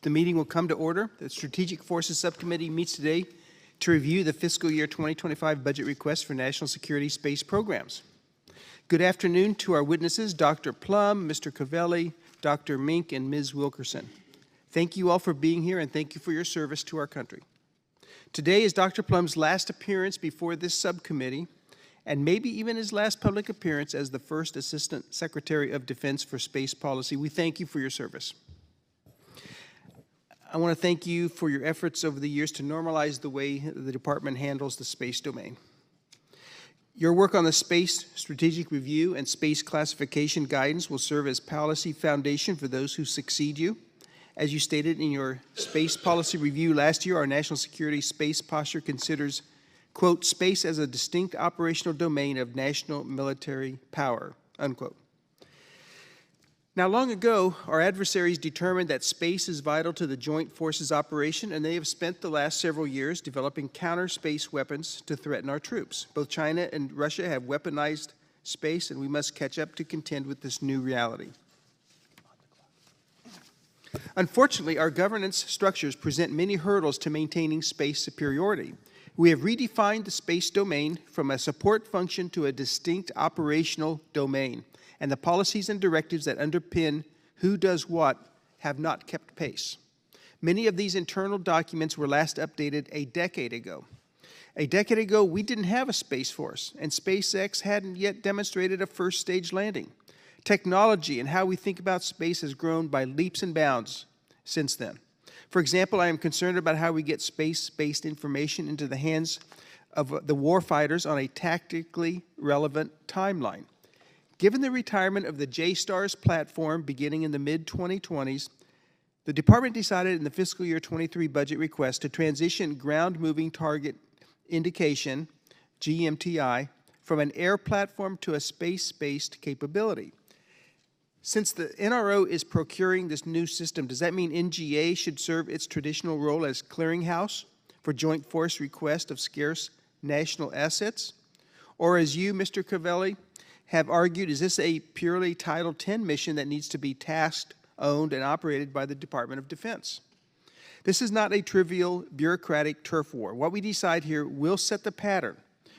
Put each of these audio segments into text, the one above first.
The meeting will come to order. The Strategic Forces Subcommittee meets today to review the fiscal year 2025 budget request for national security space programs. Good afternoon to our witnesses, Dr. Plumb, Mr. Calvelli, Dr. Meink, and Ms. Wilkerson. Thank you all for being here, and thank you for your service to our country. Today is Dr. Plumb's last appearance before this subcommittee, and maybe even his last public appearance as the first Assistant Secretary of Defense for Space Policy. We thank you for your service. I want to thank you for your efforts over the years to normalize the way the department handles the space domain. Your work on the Space Strategic Review and Space Classification Guidance will serve as policy foundation for those who succeed you. As you stated in your Space Policy Review last year, our national security space posture considers, quote, space as a distinct operational domain of national military power, unquote. Now, long ago, our adversaries determined that space is vital to the joint forces operation, and they have spent the last several years developing counter-space weapons to threaten our troops. Both China and Russia have weaponized space, and we must catch up to contend with this new reality. Unfortunately, our governance structures present many hurdles to maintaining space superiority. We have redefined the space domain from a support function to a distinct operational domain, and the policies and directives that underpin who does what have not kept pace. Many of these internal documents were last updated a decade ago. A decade ago, we didn't have a Space Force, and SpaceX hadn't yet demonstrated a first stage landing. Technology and how we think about space has grown by leaps and bounds since then. For example, I am concerned about how we get space-based information into the hands of the warfighters on a tactically relevant timeline. Given the retirement of the JSTARS platform beginning in the mid-2020s, the department decided in the fiscal year 23 budget request to transition ground moving target indication, GMTI, from an air platform to a space-based capability. Since the NRO is procuring this new system, does that mean NGA should serve its traditional role as clearinghouse for joint force request of scarce national assets? Or as you, Mr. Calvelli, have argued, is this a purely Title X mission that needs to be tasked, owned, and operated by the Department of Defense? This is not a trivial bureaucratic turf war. What we decide here will set the pattern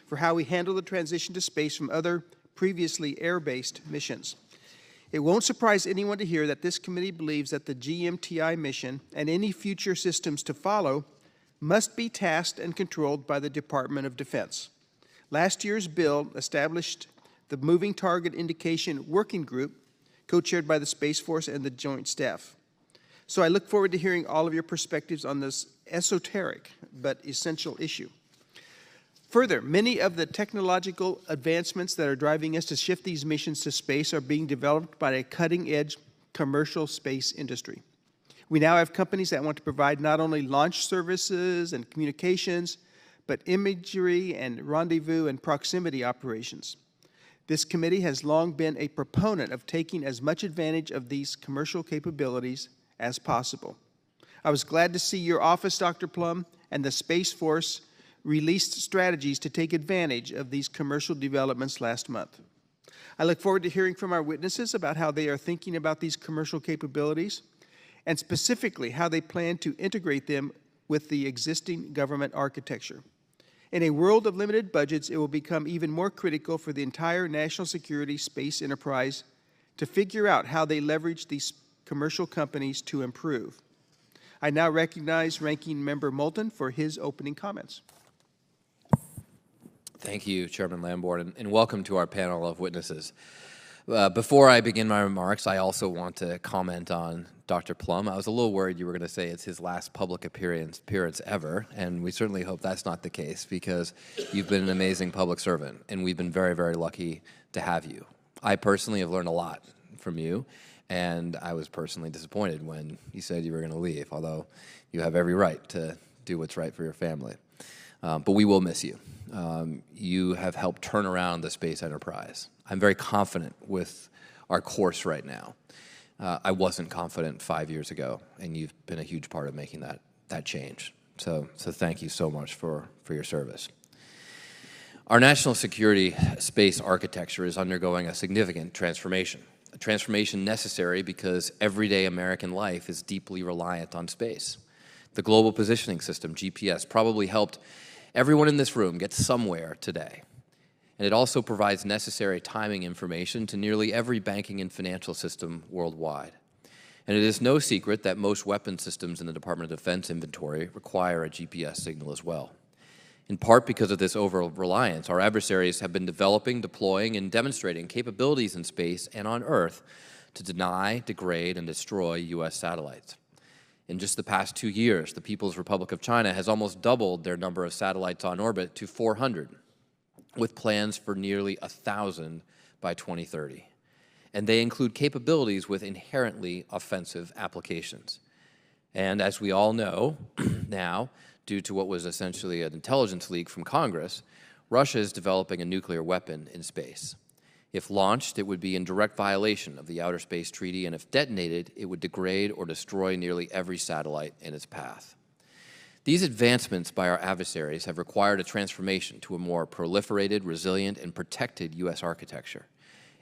for how we handle the transition to space from other previously air-based missions. It won't surprise anyone to hear that this committee believes that the GMTI mission and any future systems to follow must be tasked and controlled by the Department of Defense. Last year's bill established the Moving Target Indication Working Group, co-chaired by the Space Force and the Joint Staff. So I look forward to hearing all of your perspectives on this esoteric but essential issue. Further, many of the technological advancements that are driving us to shift these missions to space are being developed by a cutting-edge commercial space industry. We now have companies that want to provide not only launch services and communications, but imagery and rendezvous and proximity operations. This committee has long been a proponent of taking as much advantage of these commercial capabilities as possible. I was glad to see your office, Dr. Plumb, and the Space Force released strategies to take advantage of these commercial developments last month. I look forward to hearing from our witnesses about how they are thinking about these commercial capabilities, and specifically how they plan to integrate them with the existing government architecture. In a world of limited budgets, it will become even more critical for the entire national security space enterprise to figure out how they leverage these commercial companies to improve. I now recognize Ranking Member Moulton for his opening comments. Thank you, Chairman Lamborn, and welcome to our panel of witnesses. Before I begin my remarks, I also want to comment on Dr. Plumb. I was a little worried you were going to say it's his last public appearance ever, and we certainly hope that's not the case, because you've been an amazing public servant, and we've been very, very lucky to have you. I personally have learned a lot from you, and I was personally disappointed when you said you were going to leave, although you have every right to do what's right for your family. But we will miss you. You have helped turn around the space enterprise. I'm very confident with our course right now. I wasn't confident 5 years ago, and you've been a huge part of making that change. So thank you so much for your service. Our national security space architecture is undergoing a significant transformation. a transformation necessary because everyday American life is deeply reliant on space. The Global Positioning System, GPS, probably helped everyone in this room get somewhere today. And it also provides necessary timing information to nearly every banking and financial system worldwide. And it is no secret that most weapon systems in the Department of Defense inventory require a GPS signal as well. In part because of this over-reliance, our adversaries have been developing, deploying, and demonstrating capabilities in space and on Earth to deny, degrade, and destroy U.S. satellites. In just the past 2 years, the People's Republic of China has almost doubled their number of satellites on orbit to 400, with plans for nearly 1,000 by 2030. And they include capabilities with inherently offensive applications. And as we all know now, due to what was essentially an intelligence leak from Congress, Russia is developing a nuclear weapon in space. If launched, it would be in direct violation of the Outer Space Treaty, and if detonated, it would degrade or destroy nearly every satellite in its path. These advancements by our adversaries have required a transformation to a more proliferated, resilient, and protected U.S. architecture.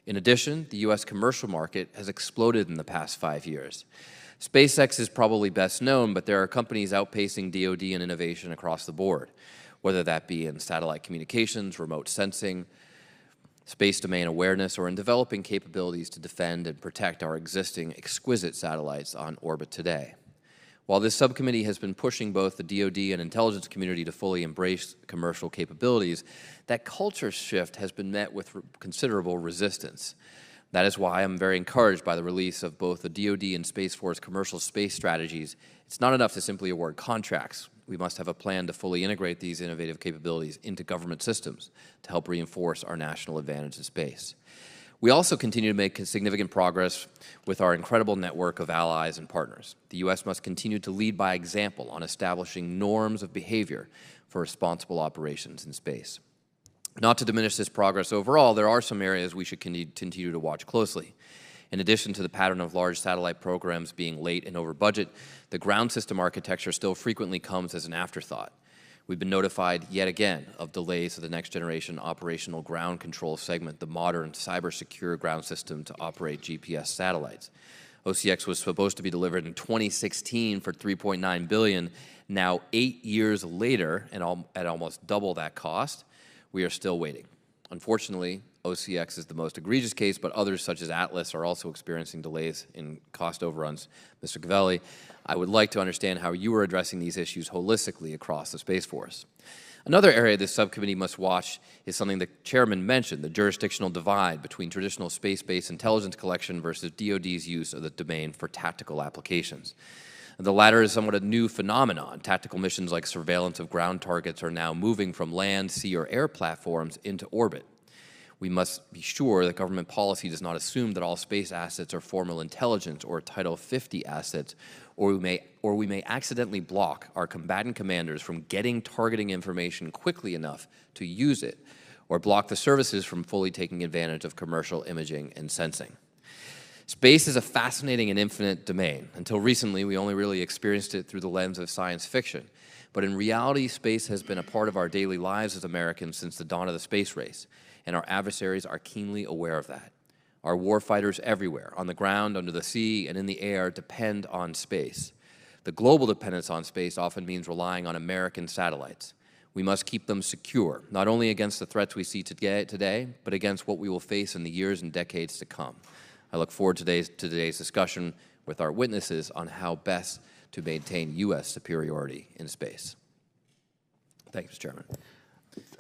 In addition, the U.S. commercial market has exploded in the past 5 years. SpaceX is probably best known, but there are companies outpacing DoD in innovation across the board, whether that be in satellite communications, remote sensing, space domain awareness, or in developing capabilities to defend and protect our existing exquisite satellites on orbit today. While this subcommittee has been pushing both the DoD and intelligence community to fully embrace commercial capabilities, that culture shift has been met with considerable resistance. That is why I'm very encouraged by the release of both the DoD and Space Force commercial space strategies. It's not enough to simply award contracts. We must have a plan to fully integrate these innovative capabilities into government systems to help reinforce our national advantage in space. We also continue to make significant progress with our incredible network of allies and partners. The U.S. must continue to lead by example on establishing norms of behavior for responsible operations in space. Not to diminish this progress overall, there are some areas we should continue to watch closely. In addition to the pattern of large satellite programs being late and over budget, the ground system architecture still frequently comes as an afterthought. We've been notified yet again of delays of the next generation operational ground control segment, the modern cyber-secure ground system to operate GPS satellites. OCX was supposed to be delivered in 2016 for $3.9 billion. Now, 8 years later, and at almost double that cost, we are still waiting. Unfortunately, OCX is the most egregious case, but others such as Atlas are also experiencing delays in cost overruns. Mr. Calvelli, I would like to understand how you are addressing these issues holistically across the Space Force. Another area this subcommittee must watch is something the chairman mentioned, the jurisdictional divide between traditional space-based intelligence collection versus DoD's use of the domain for tactical applications. The latter is somewhat a new phenomenon. Tactical missions like surveillance of ground targets are now moving from land, sea, or air platforms into orbit. We must be sure that government policy does not assume that all space assets are formal intelligence or Title 50 assets, or we may accidentally block our combatant commanders from getting targeting information quickly enough to use it, or block the services from fully taking advantage of commercial imaging and sensing. Space is a fascinating and infinite domain. Until recently, we only really experienced it through the lens of science fiction. But in reality, space has been a part of our daily lives as Americans since the dawn of the space race, and our adversaries are keenly aware of that. Our warfighters everywhere, on the ground, under the sea, and in the air, depend on space. The global dependence on space often means relying on American satellites. We must keep them secure, not only against the threats we see today, but against what we will face in the years and decades to come. I look forward to today's discussion with our witnesses on how best to maintain U.S. superiority in space. Thank you, Mr. Chairman.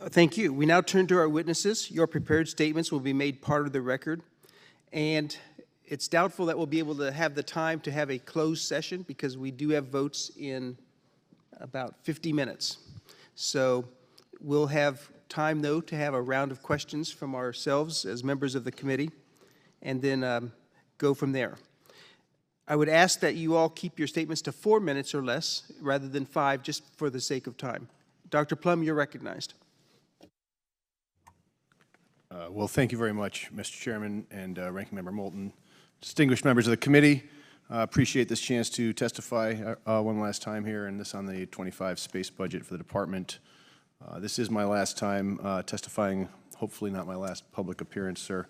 Thank you. We now turn to our witnesses. Your prepared statements will be made part of the record. And it's doubtful that we'll be able to have the time to have a closed session because we do have votes in about 50 minutes. So we'll have time, though, to have a round of questions from ourselves as members of the committee, and then go from there. I would ask that you all keep your statements to 4 minutes or less rather than 5, just for the sake of time. Dr. Plumb, you're recognized. Well, thank you very much, Mr. Chairman and Ranking Member Moulton. Distinguished members of the committee, appreciate this chance to testify one last time here, and this on the 25 space budget for the department. This is my last time testifying, hopefully not my last public appearance, sir.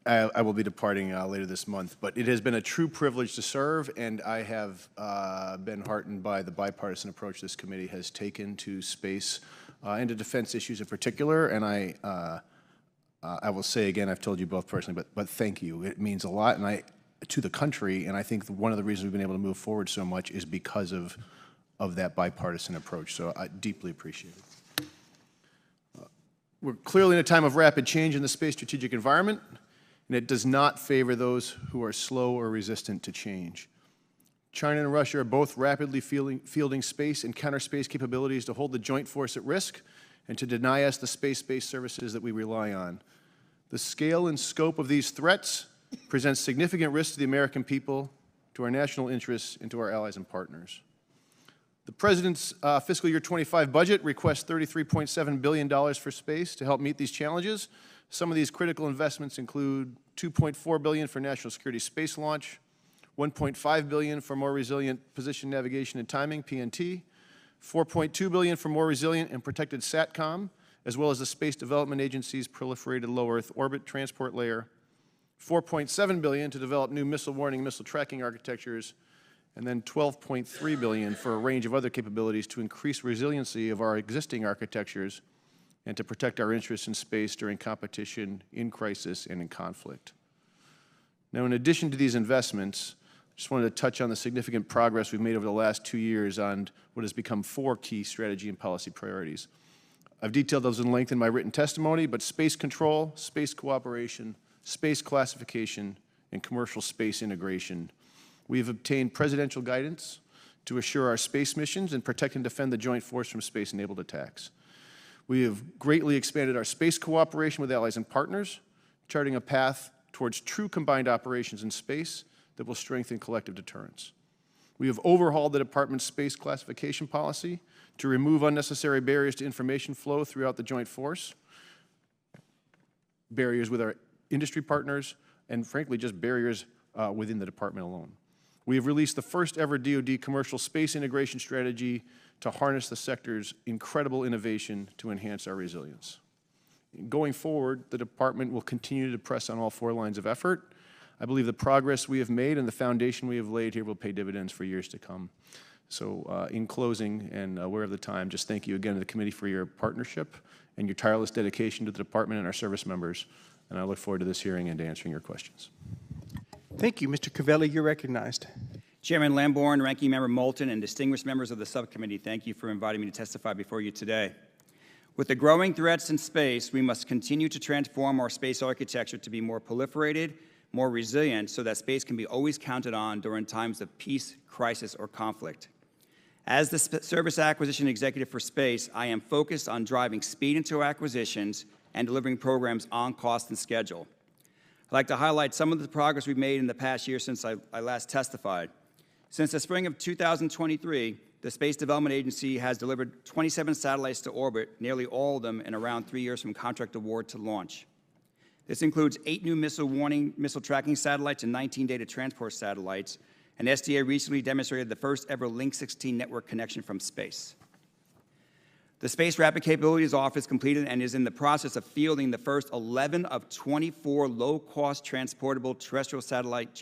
I will be departing later this month, but it has been a true privilege to serve, and I have been heartened by the bipartisan approach this committee has taken to space and to defense issues in particular. And I will say again, I've told you both personally, but thank you. It means a lot, and to the country, and I think one of the reasons we've been able to move forward so much is because of that bipartisan approach. So I deeply appreciate it. We're clearly in a time of rapid change in the space strategic environment, and it does not favor those who are slow or resistant to change. China and Russia are both rapidly fielding space and counter-space capabilities to hold the joint force at risk and to deny us the space-based services that we rely on. The scale and scope of these threats presents significant risks to the American people, to our national interests, and to our allies and partners. The President's fiscal year 25 budget requests $33.7 billion for space to help meet these challenges. Some of these critical investments include $2.4 billion for national security space launch, $1.5 billion for more resilient position navigation and timing, PNT, $4.2 billion for more resilient and protected SATCOM, as well as the Space Development Agency's proliferated low Earth orbit transport layer, $4.7 billion to develop new missile warning, missile tracking architectures, and then $12.3 billion for a range of other capabilities to increase resiliency of our existing architectures and to protect our interests in space during competition, in crisis, and in conflict. Now, in addition to these investments, I just wanted to touch on the significant progress we've made over the last 2 years on what has become 4 key strategy and policy priorities. I've detailed those in length in my written testimony, but space control, space cooperation, space classification, and commercial space integration. We have obtained presidential guidance to assure our space missions and protect and defend the joint force from space-enabled attacks. We have greatly expanded our space cooperation with allies and partners, charting a path towards true combined operations in space that will strengthen collective deterrence. We have overhauled the Department's space classification policy to remove unnecessary barriers to information flow throughout the joint force, barriers with our industry partners, and frankly, just barriers within the Department alone. We have released the first ever DoD commercial space integration strategy to harness the sector's incredible innovation to enhance our resilience. Going forward, the Department will continue to press on all 4 lines of effort. I believe the progress we have made and the foundation we have laid here will pay dividends for years to come. So in closing, and aware of the time, just thank you again to the committee for your partnership and your tireless dedication to the Department and our service members. And I look forward to this hearing and to answering your questions. Thank you. Mr. Calvelli, you're recognized. Chairman Lambourne, Ranking Member Moulton, and distinguished members of the subcommittee, thank you for inviting me to testify before you today. With the growing threats in space, we must continue to transform our space architecture to be more proliferated, more resilient, so that space can be always counted on during times of peace, crisis, or conflict. As the Service Acquisition Executive for Space, I am focused on driving speed into acquisitions and delivering programs on cost and schedule. I'd like to highlight some of the progress we've made in the past year since I last testified. Since the spring of 2023, the Space Development Agency has delivered 27 satellites to orbit, nearly all of them in around 3 years from contract award to launch. This includes 8 new missile warning, missile tracking satellites and 19 data transport satellites, and SDA recently demonstrated the first ever Link 16 network connection from space. The Space Rapid Capabilities Office completed and is in the process of fielding the first 11 of 24 low-cost transportable terrestrial satellite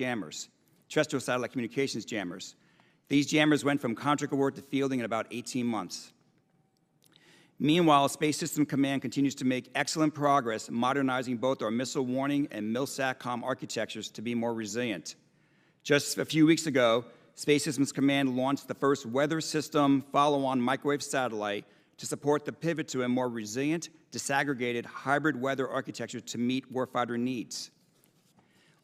communications jammers. These jammers went from contract award to fielding in about 18 months. Meanwhile, Space System Command continues to make excellent progress modernizing both our missile warning and MIL-SATCOM architectures to be more resilient. Just a few weeks ago, Space Systems Command launched the first weather system follow-on microwave satellite to support the pivot to a more resilient, disaggregated hybrid weather architecture to meet warfighter needs.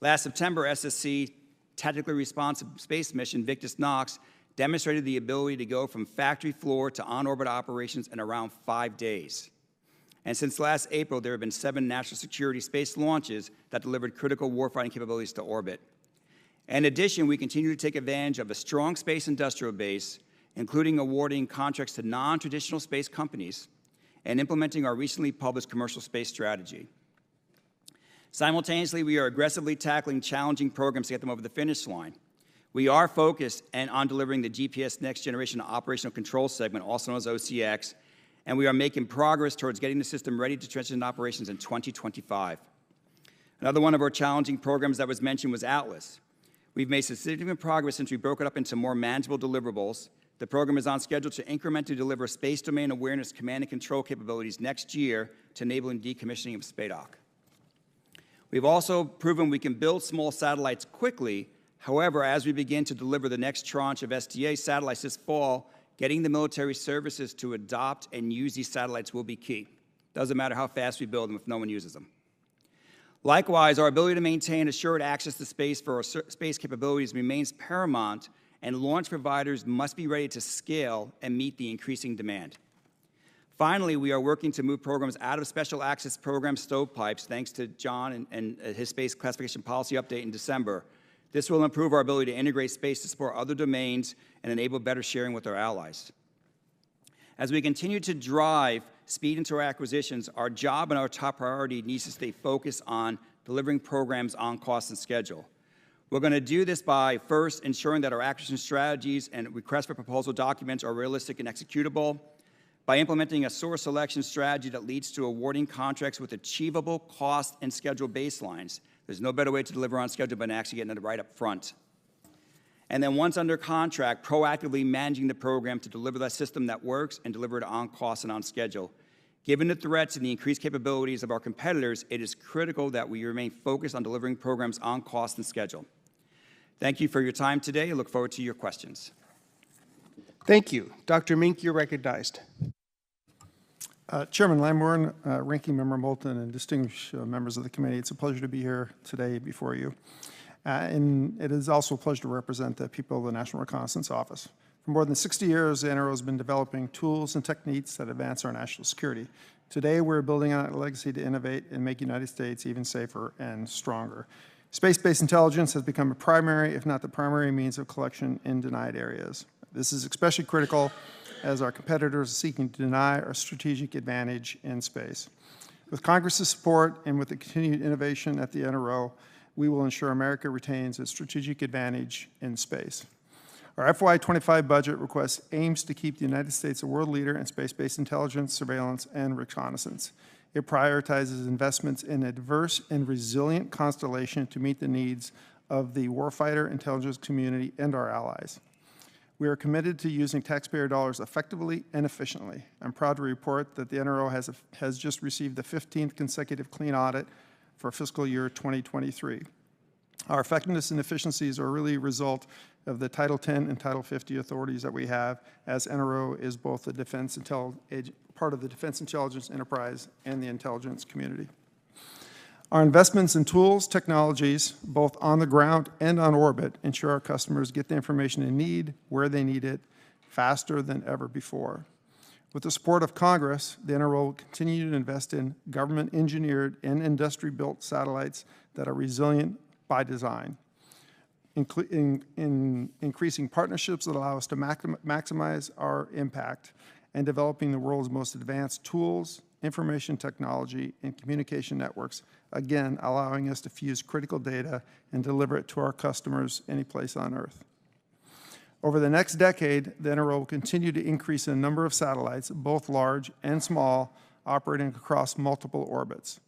Last September, SSC Tactically Responsive Space Mission Victus Nox demonstrated the ability to go from factory floor to on-orbit operations in around 5 days. And since last April, there have been 7 national security space launches that delivered critical warfighting capabilities to orbit. In addition, we continue to take advantage of a strong space industrial base, including awarding contracts to non-traditional space companies and implementing our recently published commercial space strategy. Simultaneously, we are aggressively tackling challenging programs to get them over the finish line. We are focused on delivering the GPS Next Generation Operational Control Segment, also known as OCX, and we are making progress towards getting the system ready to transition operations in 2025. Another one of our challenging programs that was mentioned was Atlas. We've made significant progress since we broke it up into more manageable deliverables. The program is on schedule to incrementally deliver space domain awareness command and control capabilities next year to enable decommissioning of SPADOC. We've also proven we can build small satellites quickly. However, as we begin to deliver the next tranche of SDA satellites this fall, getting the military services to adopt and use these satellites will be key. Doesn't matter how fast we build them if no one uses them. Likewise, our ability to maintain assured access to space for our space capabilities remains paramount, and launch providers must be ready to scale and meet the increasing demand. Finally, we are working to move programs out of special access program stovepipes, thanks to John and his space classification policy update in December. This will improve our ability to integrate space to support other domains and enable better sharing with our allies. As we continue to drive speed into our acquisitions, our job and our top priority needs to stay focused on delivering programs on cost and schedule. We're going to do this by, first, ensuring that our acquisition strategies and requests for proposal documents are realistic and executable, by implementing a source selection strategy that leads to awarding contracts with achievable cost and schedule baselines. There's no better way to deliver on schedule than actually getting it right up front. And then once under contract, proactively managing the program to deliver that system that works and deliver it on cost and on schedule. Given the threats and the increased capabilities of our competitors, it is critical that we remain focused on delivering programs on cost and schedule. Thank you for your time today. I look forward to your questions. Thank you. Dr. Meink, you're recognized. Chairman Lamborn, Ranking Member Moulton, and distinguished members of the committee, it's a pleasure to be here today before you. And it is also a pleasure to represent the people of the National Reconnaissance Office. For more than 60 years, the NRO has been developing tools and techniques that advance our national security. Today, we're building on that legacy to innovate and make the United States even safer and stronger. Space-based intelligence has become a primary, if not the primary, means of collection in denied areas. This is especially critical as our competitors are seeking to deny our strategic advantage in space. With Congress's support and with the continued innovation at the NRO, we will ensure America retains its strategic advantage in space. Our FY25 budget request aims to keep the United States a world leader in space-based intelligence, surveillance, and reconnaissance. It prioritizes investments in a diverse and resilient constellation to meet the needs of the warfighter intelligence community and our allies. We are committed to using taxpayer dollars effectively and efficiently. I'm proud to report that the NRO has just received the 15th consecutive clean audit for fiscal year 2023. Our effectiveness and efficiencies are really a result of the Title 10 and Title 50 authorities that we have, as NRO is both the part of the defense intelligence enterprise and the intelligence community. Our investments in tools, technologies, both on the ground and on orbit, ensure our customers get the information they need, where they need it, faster than ever before. With the support of Congress, the NRO will continue to invest in government-engineered and industry-built satellites that are resilient by design, increasing partnerships that allow us to maximize our impact, and developing the world's most advanced tools, information technology, and communication networks, again, allowing us to fuse critical data and deliver it to our customers any place on Earth. Over the next decade, the NRO will continue to increase the number of satellites, both large and small, operating across multiple orbits.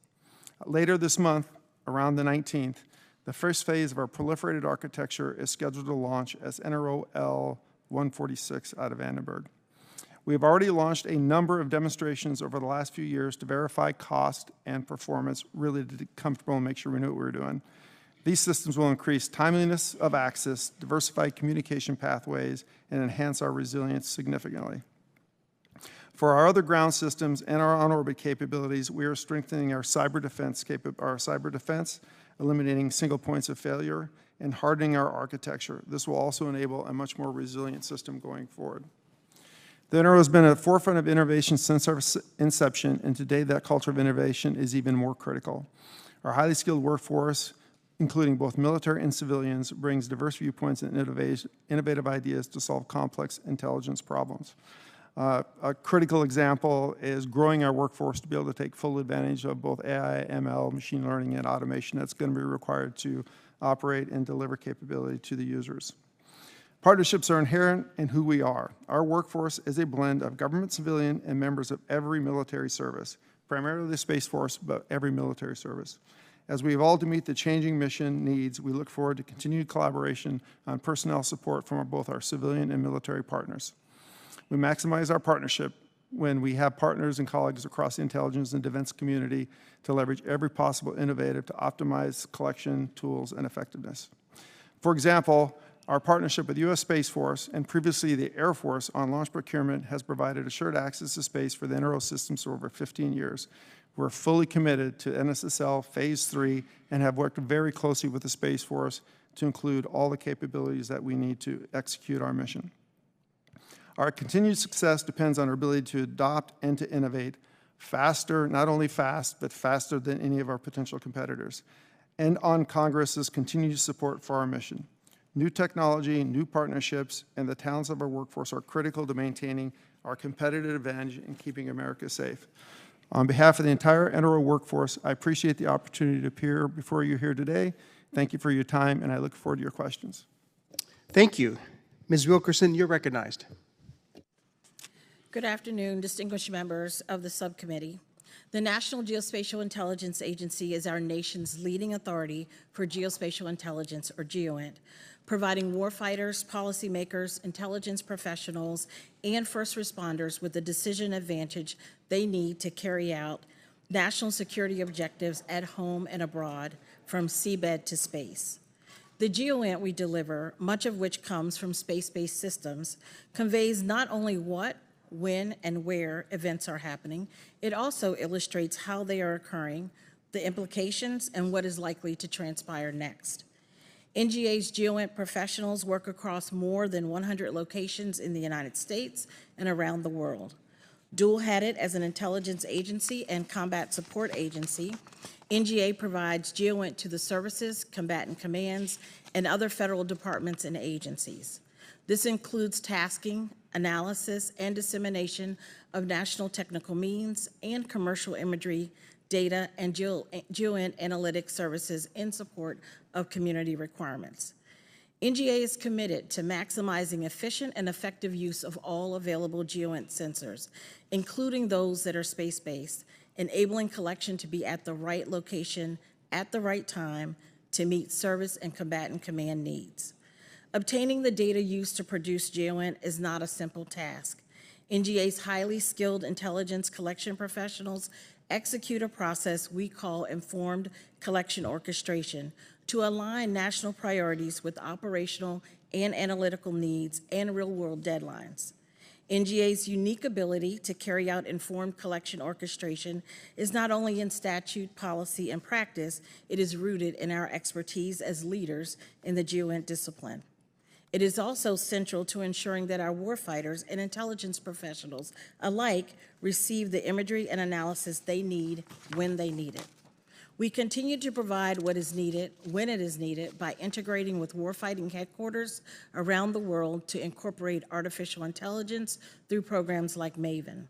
Later this month, around the 19th, the first phase of our proliferated architecture is scheduled to launch as NRO L-146 out of Vandenberg. We have already launched a number of demonstrations over the last few years to verify cost and performance, really to be comfortable and make sure we knew what we were doing. These systems will increase timeliness of access, diversify communication pathways, and enhance our resilience significantly. For our other ground systems and our on-orbit capabilities, we are strengthening our cyber defense, eliminating single points of failure, and hardening our architecture. This will also enable a much more resilient system going forward. The NRO has been at the forefront of innovation since our inception, and today that culture of innovation is even more critical. Our highly skilled workforce, including both military and civilians, brings diverse viewpoints and innovative ideas to solve complex intelligence problems. A critical example is growing our workforce to be able to take full advantage of both AI, ML, machine learning, and automation that's going to be required to operate and deliver capability to the users. Partnerships are inherent in who we are. Our workforce is a blend of government, civilian, and members of every military service, primarily the Space Force, but every military service. As we evolve to meet the changing mission needs, we look forward to continued collaboration on personnel support from both our civilian and military partners. We maximize our partnership when we have partners and colleagues across the intelligence and defense community to leverage every possible innovative to optimize collection tools and effectiveness. For example, our partnership with U.S. Space Force and previously the Air Force on launch procurement has provided assured access to space for the NRO systems for over 15 years. We're fully committed to NSSL Phase 3 and have worked very closely with the Space Force to include all the capabilities that we need to execute our mission. Our continued success depends on our ability to adopt and to innovate faster, not only fast, but faster than any of our potential competitors, and on Congress's continued support for our mission. New technology, new partnerships, and the talents of our workforce are critical to maintaining our competitive advantage and keeping America safe. On behalf of the entire NRO workforce, I appreciate the opportunity to appear before you here today. Thank you for your time, and I look forward to your questions. Thank you. Ms. Wilkerson, you're recognized. Good afternoon, distinguished members of the subcommittee. The National Geospatial-Intelligence Agency is our nation's leading authority for geospatial intelligence, or GEOINT, providing warfighters, policymakers, intelligence professionals, and first responders with the decision advantage they need to carry out national security objectives at home and abroad, from seabed to space. The GEOINT we deliver, much of which comes from space-based systems, conveys not only what, when, and where events are happening, it also illustrates how they are occurring, the implications, and what is likely to transpire next. NGA's GEOINT professionals work across more than 100 locations in the United States and around the world. Dual-headed as an intelligence agency and combat support agency, NGA provides GEOINT to the services, combatant commands, and other federal departments and agencies. This includes tasking, analysis, and dissemination of national technical means and commercial imagery, data, and GEOINT analytic services in support of community requirements. NGA is committed to maximizing efficient and effective use of all available GEOINT sensors, including those that are space-based, enabling collection to be at the right location at the right time to meet service and combatant command needs. Obtaining the data used to produce GEOINT is not a simple task. NGA's highly skilled intelligence collection professionals execute a process we call informed collection orchestration to align national priorities with operational and analytical needs and real-world deadlines. NGA's unique ability to carry out informed collection orchestration is not only in statute, policy, and practice, it is rooted in our expertise as leaders in the GEOINT discipline. It is also central to ensuring that our warfighters and intelligence professionals alike receive the imagery and analysis they need when they need it. We continue to provide what is needed when it is needed by integrating with warfighting headquarters around the world to incorporate artificial intelligence through programs like MAVEN,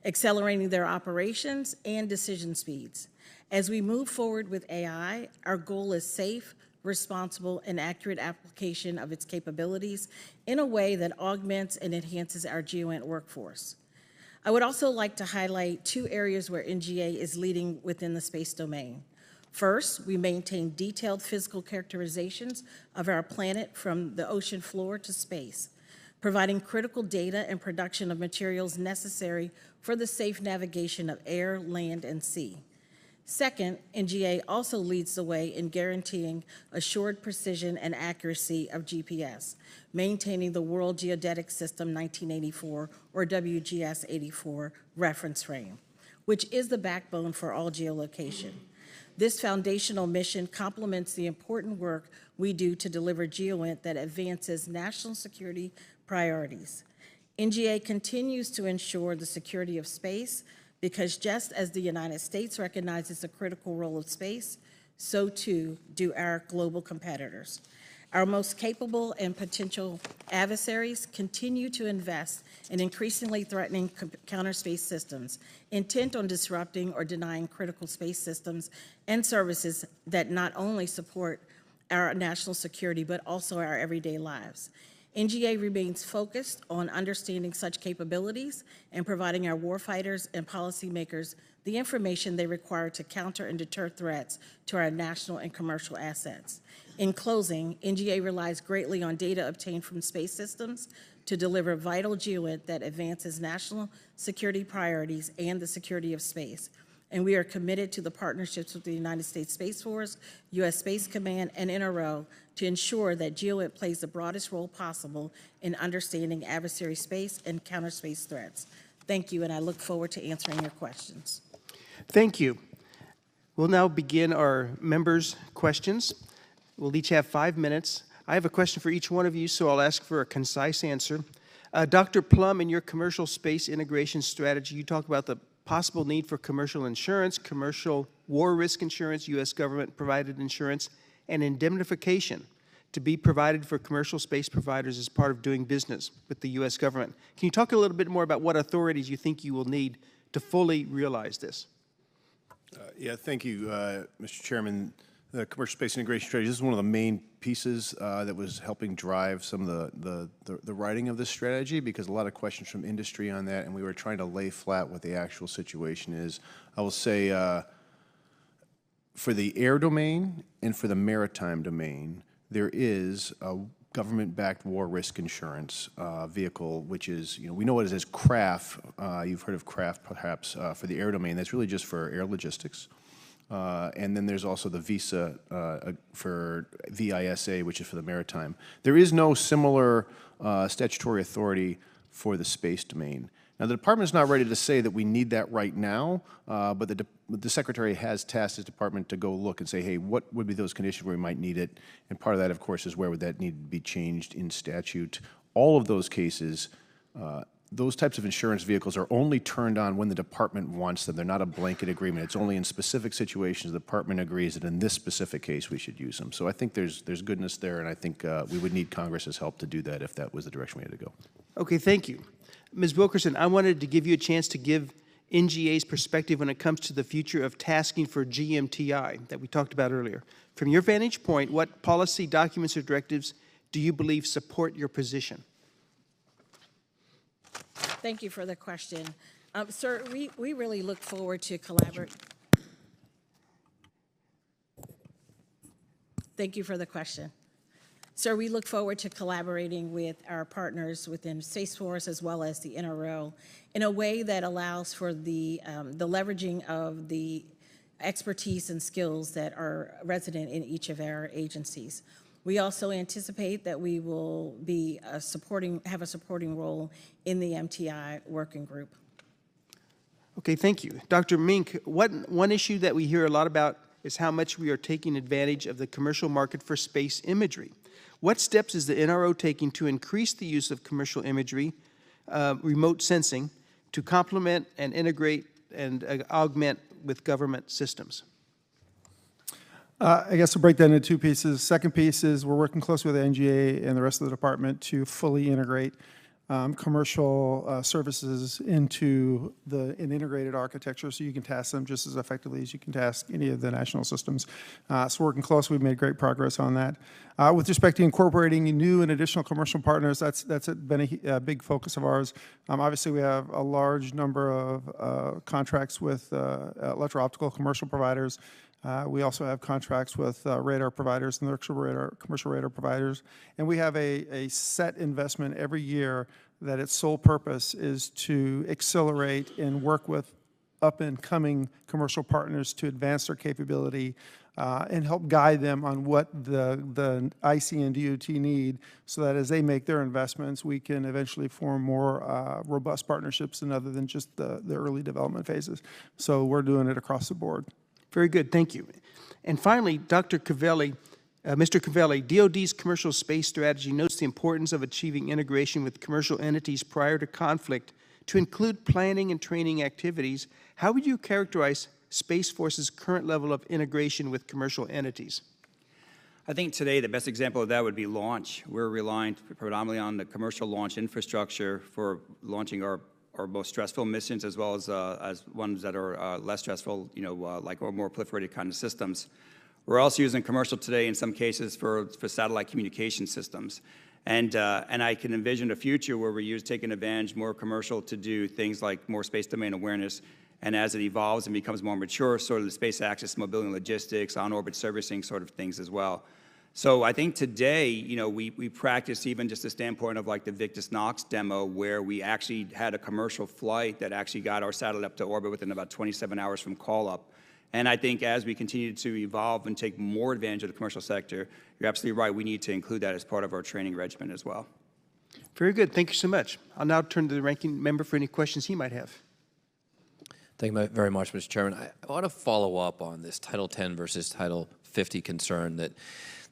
accelerating their operations and decision speeds. As we move forward with AI, our goal is safe, responsible, and accurate application of its capabilities in a way that augments and enhances our GEOINT workforce. I would also like to highlight two areas where NGA is leading within the space domain. First, we maintain detailed physical characterizations of our planet from the ocean floor to space, providing critical data and production of materials necessary for the safe navigation of air, land, and sea. Second, NGA also leads the way in guaranteeing assured precision and accuracy of GPS, maintaining the World Geodetic System 1984, or WGS 84, reference frame, which is the backbone for all geolocation. This foundational mission complements the important work we do to deliver GEOINT that advances national security priorities. NGA continues to ensure the security of space, because just as the United States recognizes the critical role of space, so too do our global competitors. Our most capable and potential adversaries continue to invest in increasingly threatening counter-space systems, intent on disrupting or denying critical space systems and services that not only support our national security, but also our everyday lives. NGA remains focused on understanding such capabilities and providing our warfighters and policymakers the information they require to counter and deter threats to our national and commercial assets. In closing, NGA relies greatly on data obtained from space systems to deliver vital GeoInt that advances national security priorities and the security of space. And we are committed to the partnerships with the United States Space Force, U.S. Space Command, and NRO to ensure that GeoInt plays the broadest role possible in understanding adversary space and counter space threats. Thank you, and I look forward to answering your questions. Thank you. We'll now begin our members' questions. We'll each have 5 minutes. I have a question for each one of you, so I'll ask for a concise answer. Dr. Plumb, in your commercial space integration strategy, you talk about the possible need for commercial insurance, commercial war risk insurance, U.S. government-provided insurance, and indemnification to be provided for commercial space providers as part of doing business with the U.S. government. Can you talk a little bit more about what authorities you think you will need to fully realize this? Yeah, thank you, Mr. Chairman. The commercial space integration strategy, this is one of the main pieces that was helping drive some of the writing of this strategy, because a lot of questions from industry on that, and we were trying to lay flat what the actual situation is. I will say for the air domain and for the maritime domain, there is a government-backed war risk insurance vehicle, which is, we know it as CRAF. You've heard of CRAF perhaps for the air domain. That's really just for air logistics. And then there's also the VISA for VISA, which is for the maritime. There is no similar statutory authority for the space domain. Now, the department is not ready to say that we need that right now, but the Secretary has tasked his department to go look and say, hey, what would be those conditions where we might need it? And part of that, of course, is where would that need to be changed in statute. All of those cases, those types of insurance vehicles are only turned on when the department wants them. They're not a blanket agreement. It's only in specific situations the department agrees that in this specific case we should use them. So I think there's goodness there, and I think we would need Congress's help to do that if that was the direction we had to go. Okay, thank you. Ms. Wilkerson, I wanted to give you a chance to give NGA's perspective when it comes to the future of tasking for GMTI that we talked about earlier. From your vantage point, what policy documents or directives do you believe support your position? Thank you for the question. Sir, we really look forward to collaborating. Thank you for the question. Sir, we look forward to collaborating with our partners within Space Force as well as the NRO in a way that allows for the leveraging of the expertise and skills that are resident in each of our agencies. We also anticipate that we will be have a supporting role in the MTI working group. Okay, thank you. Dr. Meink, one issue that we hear a lot about is how much we are taking advantage of the commercial market for space imagery. What steps is the NRO taking to increase the use of commercial imagery, remote sensing, to complement and integrate and augment with government systems? I guess we'll break that into two pieces. Second piece is we're working closely with the NGA and the rest of the department to fully integrate commercial services into an integrated architecture so you can task them just as effectively as you can task any of the national systems. So working closely, we've made great progress on that. With respect to incorporating new and additional commercial partners, that's been a big focus of ours. Obviously, we have a large number of contracts with electro-optical commercial providers. We also have contracts with radar providers and commercial radar providers. And we have a set investment every year that its sole purpose is to accelerate and work with up-and-coming commercial partners to advance their capability and help guide them on what the IC and DOT need so that as they make their investments, we can eventually form more robust partnerships and other than just the early development phases. So we're doing it across the board. Very good, thank you. And finally, Dr. Calvelli, Mr. Calvelli, DoD's commercial space strategy notes the importance of achieving integration with commercial entities prior to conflict to include planning and training activities. How would you characterize Space Force's current level of integration with commercial entities? I think today the best example of that would be launch. We're relying predominantly on the commercial launch infrastructure for launching our most stressful missions as well as ones that are less stressful, like our more proliferated kind of systems. We're also using commercial today in some cases for satellite communication systems. And I can envision a future where we're taking advantage more commercial to do things like more space domain awareness and as it evolves and becomes more mature, sort of the space access, mobility, and logistics, on-orbit servicing sort of things as well. So I think today, you know, we practice even just the standpoint of like the Victus Nox demo, where we actually had a commercial flight that actually got our satellite up to orbit within about 27 hours from call-up. And I think as we continue to evolve and take more advantage of the commercial sector, you're absolutely right, we need to include that as part of our training regimen as well. Very good. Thank you so much. I'll now turn to the ranking member for any questions he might have. Thank you very much, Mr. Chairman. I want to follow up on this Title 10 versus Title 50 concern that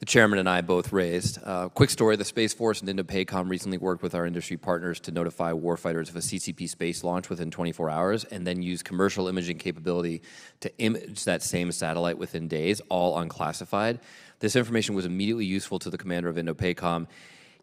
the chairman and I both raised. Quick story, the Space Force and INDOPACOM recently worked with our industry partners to notify warfighters of a CCP space launch within 24 hours and then use commercial imaging capability to image that same satellite within days, all unclassified. This information was immediately useful to the commander of INDOPACOM,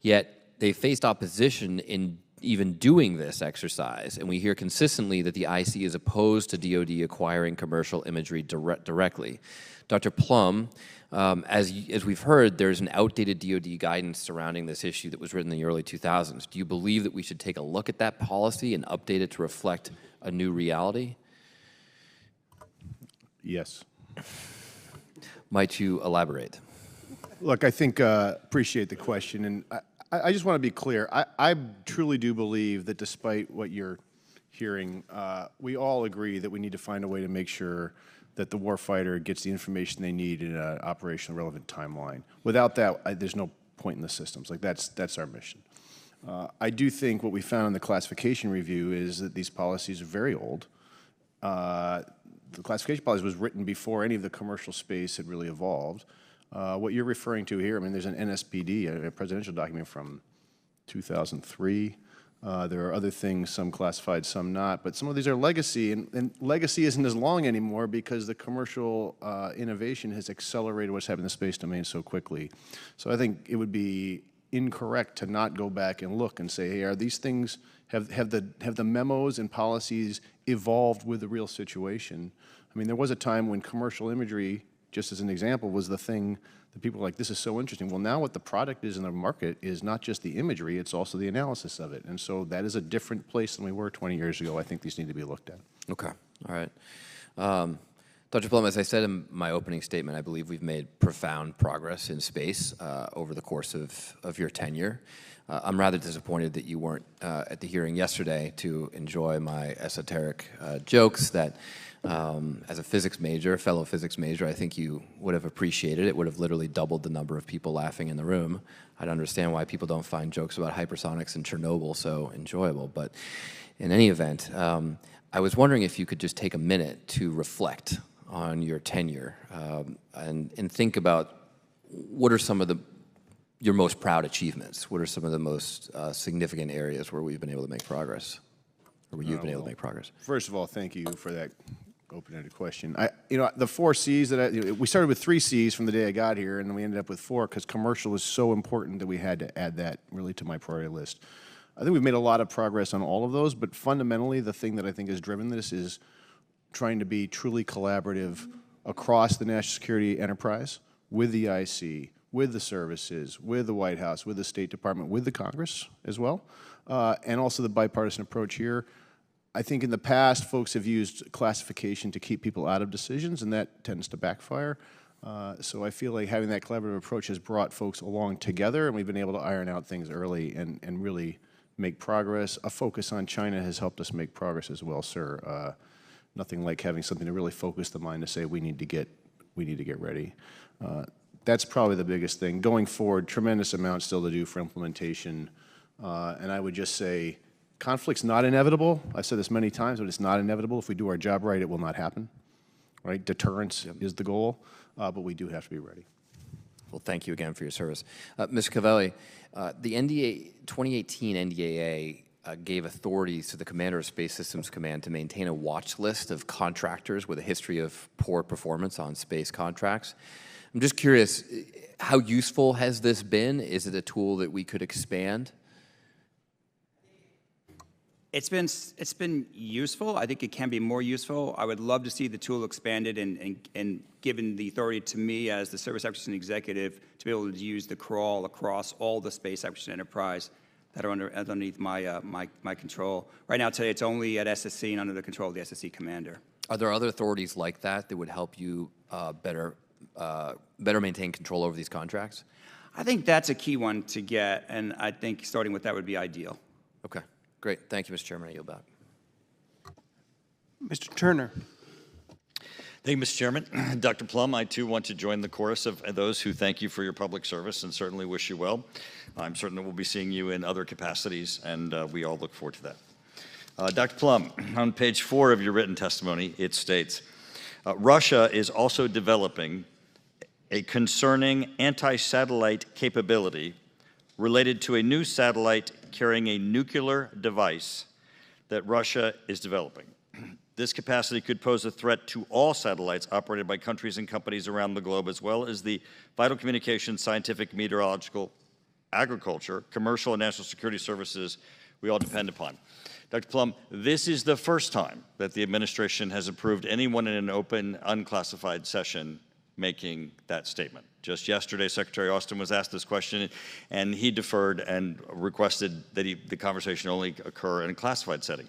yet they faced opposition in even doing this exercise, and we hear consistently that the IC is opposed to DoD acquiring commercial imagery directly. Dr. Plumb, as we've heard, there's an outdated DoD guidance surrounding this issue that was written in the early 2000s. Do you believe that we should take a look at that policy and update it to reflect a new reality? Yes. Might you elaborate? Look, I think, appreciate the question, and I just want to be clear. I truly do believe that despite what you're hearing, we all agree that we need to find a way to make sure that the warfighter gets the information they need in an operational relevant timeline. Without that, there's no point in the systems. Like, that's our mission. I do think what we found in the classification review is that these policies are very old. The classification policy was written before any of the commercial space had really evolved. What you're referring to here, I mean, there's an NSPD, a presidential document from 2003. There are other things, some classified, some not, but some of these are legacy, and legacy isn't as long anymore because the commercial innovation has accelerated what's happening in the space domain so quickly. So I think it would be incorrect to not go back and look and say, hey, are these things, have the memos and policies evolved with the real situation? I mean, there was a time when commercial imagery, just as an example, was the thing that people were like, this is so interesting. Well, now what the product is in the market is not just the imagery, it's also the analysis of it. And so that is a different place than we were 20 years ago. I think these need to be looked at. Okay, all right. Dr. Plumb, as I said in my opening statement, I believe we've made profound progress in space over the course of your tenure. I'm rather disappointed that you weren't at the hearing yesterday to enjoy my esoteric jokes that as a physics major, fellow physics major, I think you would have appreciated it. It would have literally doubled the number of people laughing in the room. I'd understand why people don't find jokes about hypersonics and Chernobyl so enjoyable. But in any event, I was wondering if you could just take a minute to reflect on your tenure and think about what are some of your most proud achievements? What are some of the most significant areas where we've been able to make progress, or where you've been able to make progress? First of all, thank you for that open-ended question. The 4 C's that we started with 3 C's from the day I got here, and then we ended up with 4 because commercial is so important that we had to add that really to my priority list. I think we've made a lot of progress on all of those, but fundamentally, the thing that I think has driven this is trying to be truly collaborative across the national security enterprise with the IC, with the services, with the White House, with the State Department, with the Congress as well, and also the bipartisan approach here. I think in the past, folks have used classification to keep people out of decisions, and that tends to backfire. So I feel like having that collaborative approach has brought folks along together, and we've been able to iron out things early and really make progress. A focus on China has helped us make progress as well, sir. Nothing like having something to really focus the mind to say we need to get ready. That's probably the biggest thing. Going forward, tremendous amount still to do for implementation, and I would just say, conflict's not inevitable. I've said this many times, but it's not inevitable. If we do our job right, it will not happen. Right? Deterrence is the goal, but we do have to be ready. Well, thank you again for your service. Mr. Calvelli, the 2018 NDAA gave authorities to the Commander of Space Systems Command to maintain a watch list of contractors with a history of poor performance on space contracts. I'm just curious, how useful has this been? Is it a tool that we could expand? It's been useful. I think it can be more useful. I would love to see the tool expanded and given the authority to me as the service acquisition executive to be able to use the crawl across all the space acquisition enterprise. that are underneath my, my control. Right now, today, it's only at SSC and under the control of the SSC commander. Are there other authorities like that that would help you better maintain control over these contracts? I think that's a key one to get, and I think starting with that would be ideal. Okay, great. Thank you, Mr. Chairman. I yield back. Mr. Turner. Thank you, Mr. Chairman. Dr. Plumb, I too want to join the chorus of those who thank you for your public service and certainly wish you well. I'm certain that we'll be seeing you in other capacities, and we all look forward to that. Dr. Plumb, on page 4 of your written testimony, it states, Russia is also developing a concerning anti-satellite capability related to a new satellite carrying a nuclear device that Russia is developing. This capacity could pose a threat to all satellites operated by countries and companies around the globe, as well as the vital communications, scientific, meteorological, agriculture, commercial, and national security services we all depend upon. Dr. Plumb, this is the first time that the administration has approved anyone in an open, unclassified session making that statement. Just yesterday, Secretary Austin was asked this question, and he deferred and requested that the conversation only occur in a classified setting.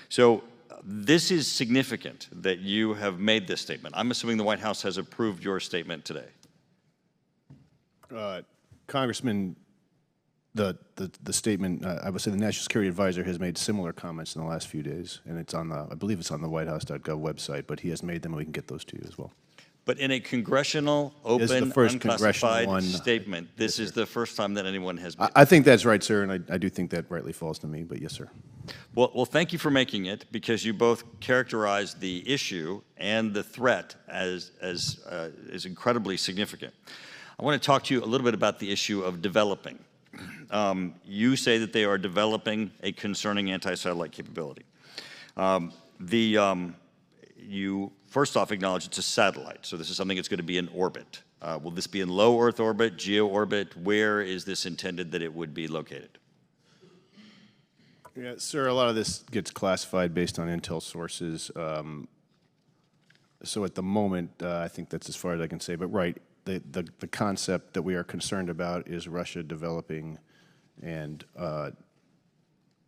So this is significant that you have made this statement. I'm assuming the White House has approved your statement today. Congressman, the statement, I would say the National Security Advisor has made similar comments in the last few days, and it's on the, I believe it's on the whitehouse.gov website, but he has made them and we can get those to you as well. But in a congressional, open, unclassified statement, this is the first time that anyone has made it. I think that's right, sir, and I do think that rightly falls to me, but yes, sir. Well, thank you for making it, because you both characterized the issue and the threat as incredibly significant. I want to talk to you a little bit about the issue of developing. You say that they are developing a concerning anti-satellite capability. You first off acknowledge it's a satellite, so this is something that's going to be in orbit. Will this be in low Earth orbit, geo orbit? Where is this intended that it would be located? Yeah, sir, a lot of this gets classified based on intel sources. So at the moment, I think that's as far as I can say. But right, the concept that we are concerned about is Russia developing, and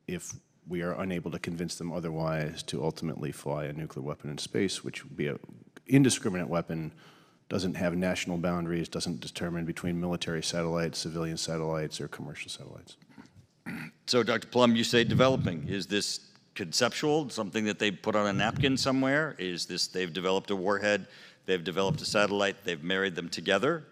if we are unable to convince them otherwise, to ultimately fly a nuclear weapon in space, which would be an indiscriminate weapon, doesn't have national boundaries, doesn't determine between military satellites, civilian satellites, or commercial satellites. So, Dr. Plumb, you say developing. Is this conceptual, something that they put on a napkin somewhere? Is this they've developed a warhead, they've developed a satellite, they've married them together?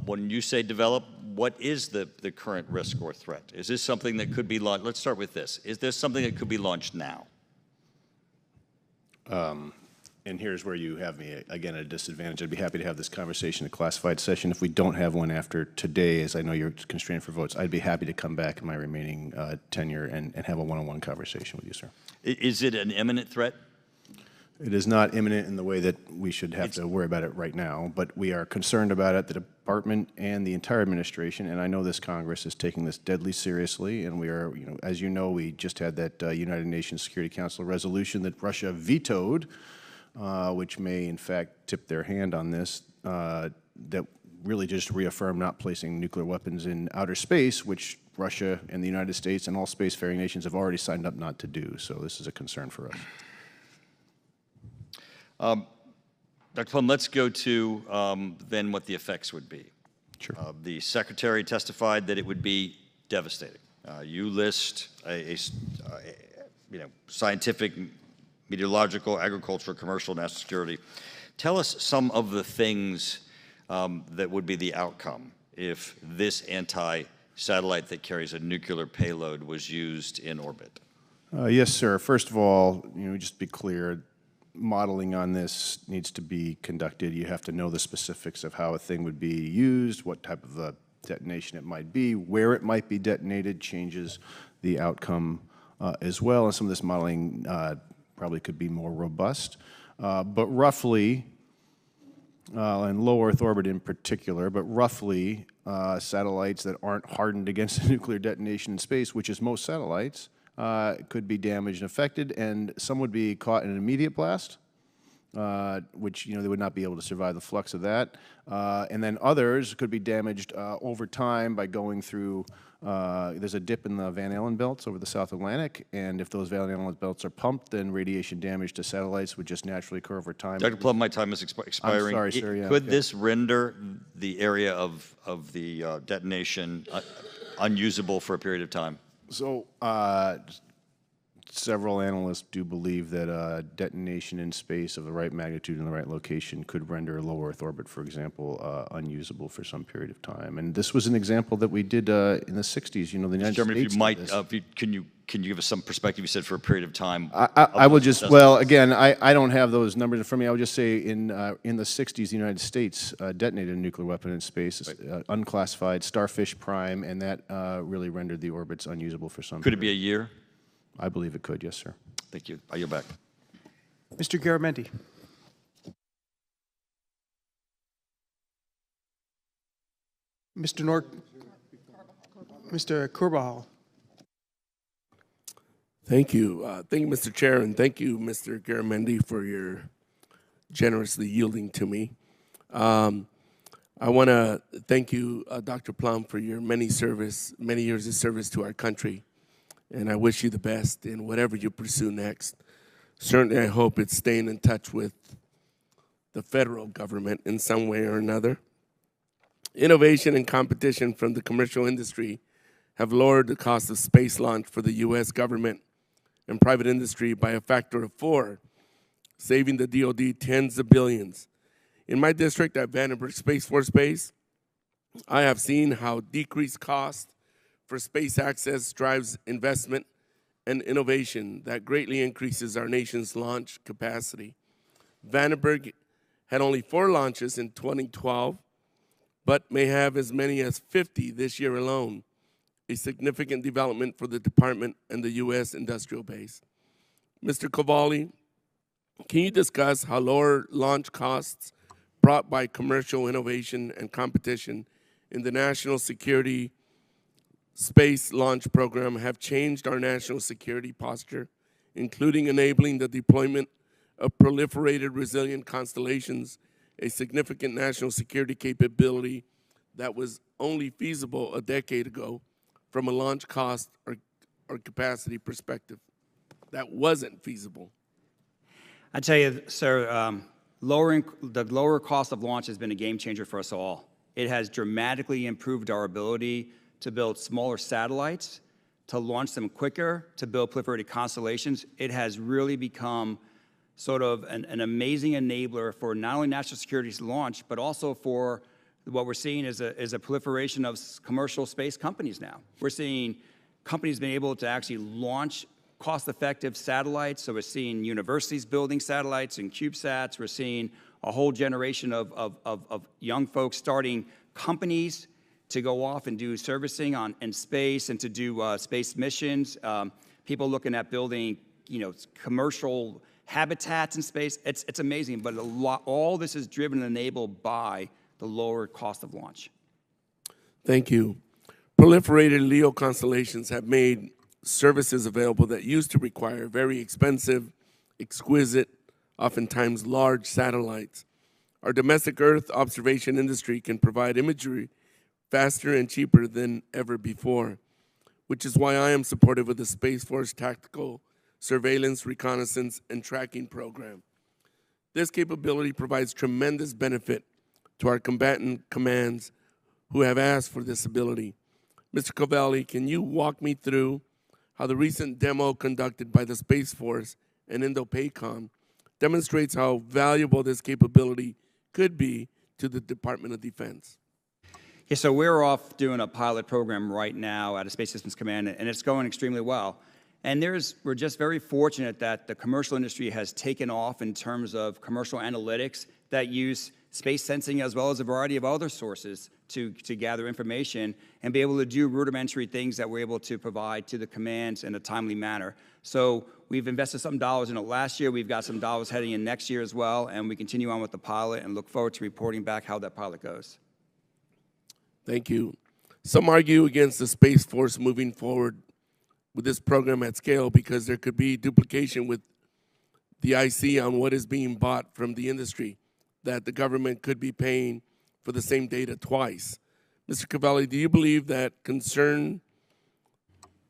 When you say develop, what is the current risk or threat? Is this something that could be launched? Let's start with this. Is this something that could be launched now? And here's where you have me, again, at a disadvantage. I'd be happy to have this conversation in a classified session. If we don't have one after today, as I know you're constrained for votes, I'd be happy to come back in my remaining tenure and have a one-on-one conversation with you, sir. Is it an imminent threat? It is not imminent in the way that we should have to worry about it right now, but we are concerned about it, the department and the entire administration, and I know this Congress is taking this deadly seriously, and we are, as you know, we just had that United Nations Security Council resolution that Russia vetoed, which may in fact tip their hand on this, that really just reaffirmed not placing nuclear weapons in outer space, which Russia and the United States and all spacefaring nations have already signed up not to do, so this is a concern for us. Dr. Plumb, let's go to then what the effects would be. Sure. The Secretary testified that it would be devastating. You list scientific, meteorological, agricultural, commercial, national security. Tell us some of the things that would be the outcome if this anti-satellite that carries a nuclear payload was used in orbit. Yes, sir. First of all, just to be clear, modeling on this needs to be conducted. You have to know the specifics of how a thing would be used, what type of a detonation it might be, where it might be detonated changes the outcome as well. And some of this modeling probably could be more robust. But roughly, in low Earth orbit in particular, but roughly satellites that aren't hardened against a nuclear detonation in space, which is most satellites, could be damaged and affected, and some would be caught in an immediate blast, which, they would not be able to survive the flux of that. And then others could be damaged over time by going through, there's a dip in the Van Allen belts over the South Atlantic, and if those Van Allen belts are pumped, then radiation damage to satellites would just naturally occur over time. Dr. Plumb, my time is expiring. I'm sorry, sir, yeah. Could this render the area of the detonation unusable for a period of time? So, several analysts do believe that detonation in space of the right magnitude in the right location could render low Earth orbit, for example, unusable for some period of time. And this was an example that we did in the 60s. The United Chairman, States if you might, did this. can you give us some perspective? You said for a period of time. I will just, well, again, I don't have those numbers in front of me. I would just say in the 60s, the United States detonated a nuclear weapon in space, unclassified, Starfish Prime, and that really rendered the orbits unusable for some Could it period. be a year? I believe it could, yes, sir. Thank you. I yield back. Mr. Garamendi. Mr. Corbahal. Thank you. Thank you, Mr. Chair, and thank you, Mr. Garamendi, for your generously yielding to me. I want to thank you, Dr. Plumb, for your many years of service to our country, and I wish you the best in whatever you pursue next. Certainly, I hope it's staying in touch with the federal government in some way or another. Innovation and competition from the commercial industry have lowered the cost of space launch for the U.S. government and private industry by a factor of 4, saving the DoD tens of billions. In my district at Vandenberg Space Force Base, I have seen how decreased cost for space access drives investment and innovation that greatly increases our nation's launch capacity. Vandenberg had only 4 launches in 2012, but may have as many as 50 this year alone, a significant development for the department and the U.S. industrial base. Mr. Calvelli, can you discuss how lower launch costs brought by commercial innovation and competition in the national security space launch program have changed our national security posture, including enabling the deployment of proliferated resilient constellations, a significant national security capability that was only feasible a decade ago from a launch cost or capacity perspective? That wasn't feasible. I tell you, sir, the lower cost of launch has been a game changer for us all. It has dramatically improved our ability to build smaller satellites, to launch them quicker, to build proliferated constellations. It has really become sort of an amazing enabler for not only national security's launch, but also for what we're seeing is a proliferation of commercial space companies now. We're seeing companies being able to actually launch cost-effective satellites. So we're seeing universities building satellites and CubeSats. We're seeing a whole generation of young folks starting companies to go off and do servicing in space and to do space missions. People looking at building, commercial habitats in space. It's amazing, but all this is driven and enabled by the lower cost of launch. Thank you. Proliferated LEO constellations have made services available that used to require very expensive, exquisite, oftentimes large satellites. Our domestic Earth observation industry can provide imagery faster and cheaper than ever before, which is why I am supportive of the Space Force Tactical Surveillance, Reconnaissance, and Tracking Program. This capability provides tremendous benefit to our combatant commands who have asked for this ability. Mr. Calvelli, can you walk me through how the recent demo conducted by the Space Force and INDOPACOM demonstrates how valuable this capability could be to the Department of Defense? Yeah, so we're off doing a pilot program right now at a Space Systems Command, and it's going extremely well. And we're just very fortunate that the commercial industry has taken off in terms of commercial analytics that use space sensing as well as a variety of other sources to gather information and be able to do rudimentary things that we're able to provide to the commands in a timely manner. So we've invested some dollars in it last year. We've got some dollars heading in next year as well, and we continue on with the pilot and look forward to reporting back how that pilot goes. Thank you. Some argue against the Space Force moving forward with this program at scale because there could be duplication with the IC on what is being bought from the industry, that the government could be paying for the same data twice. Mr. Calvelli, do you believe that concern